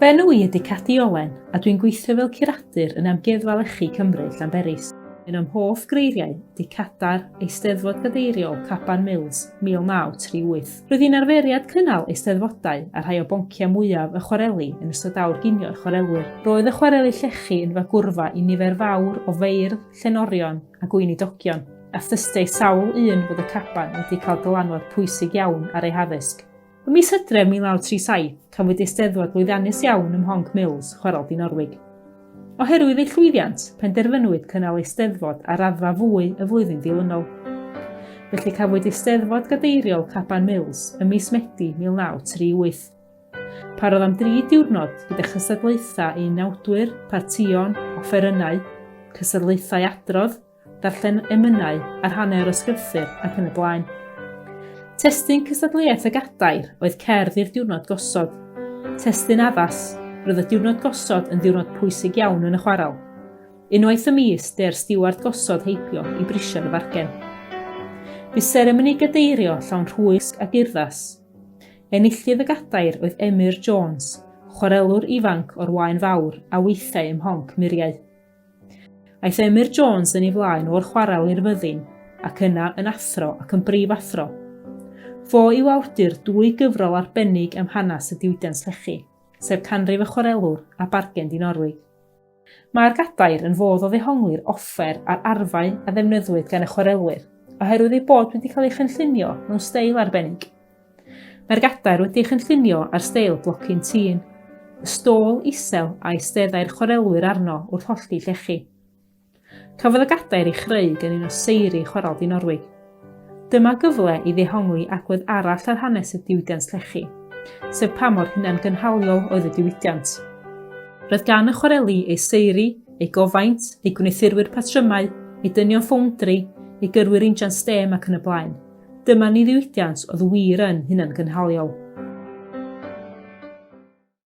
Fe enw I ydy Cadi Owen a dwi'n gweithio fel curadur yn Amgueddfa Lechi Cymru Llanberis. Un o'm hoff greiriau ydy Cadar Eisteddfod Gadeiriol Caban Mills 1938. Roedd hi'n arferiad cynnal eisteddfodau a rhai o bonciau mwyaf y chwareli yn ystod awr ginio y chwarelwyr. Roedd y chwareli llechi yn fagwrfa i nifer fawr o feirdd, llenorion a gweinidogion. A thystau sawl un fod y caban wedi cael dylanwad pwysig iawn ar ei haddysg. Ym mis Hydref 1937, cafwyd eisteddfod lwyddiannus iawn ym Mhonc Mills, Chwarel Dinorwig. Oherwydd ei llwyddiant, penderfynwyd cynnal eisteddfod ar raddfa fwy y flwyddyn dilynol. Felly cafwyd eisteddfod gadeiriol Caban Mills ym mis Medi 1938. Parodd am 3 diwrnod gyda chysadlaethau i nawdwyr, partion, offerynnau, cysadlaethau adrodd, darllen emynau a'r hanner o sgrythur ac yn y blaen. Testyn cystadleuaeth y gadair oedd cerdd i'r diwrnod gosod. Testyn addas, roedd y diwrnod gosod yn diwrnod pwysig iawn yn y chwarel. Unwaith y mis, de'r stiward gosod heibio i brisio'r fargen. Bu seremoni gadeirio llawn rhwysg ac urddas. Enillydd y gadair oedd Emyr Jones, chwarelwr ifanc o'r Waun Fawr a weithiau ym Mhonc Muriau. Aeth Emyr Jones yn ei flaen o'r chwarel i'r fyddin ac yna yn athro ac yn brif athro. Fo yw awdur 2 gyfrol arbennig am hanes y diwydiant lechi, sef Canrif y Chwarelwr a Bargen Dinorwig. Mae'r gadair yn fodd o ddehongli'r offer a'r arfau a ddefnyddiwyd gan y chwarelwyr, oherwydd ei bod wedi cael ei chynllunio mewn steil arbennig. Mae'r gadair wedi ei chynllunio ar steil blocyn tîn, y stôl isel a eisteddau'r chwarelwyr arno wrth hollti llechi. Cafodd y gadair ei chreu gan un o seiri Chwarel Dinorwig. Dyma gyfle i ddehongli agwedd arall ar hanes y diwydiant lechi, sef pa mor hunan gynhaliol oedd y diwydiant. Roedd gan y chwareli ei seiri, ei gofaint, ei gwneithurwyr patrymau, ei dynion ffowndri, ei gyrwyr injan stem ac yn y blaen. Dyma ni ddiwydiant oedd wir yn hunan gynhaliol.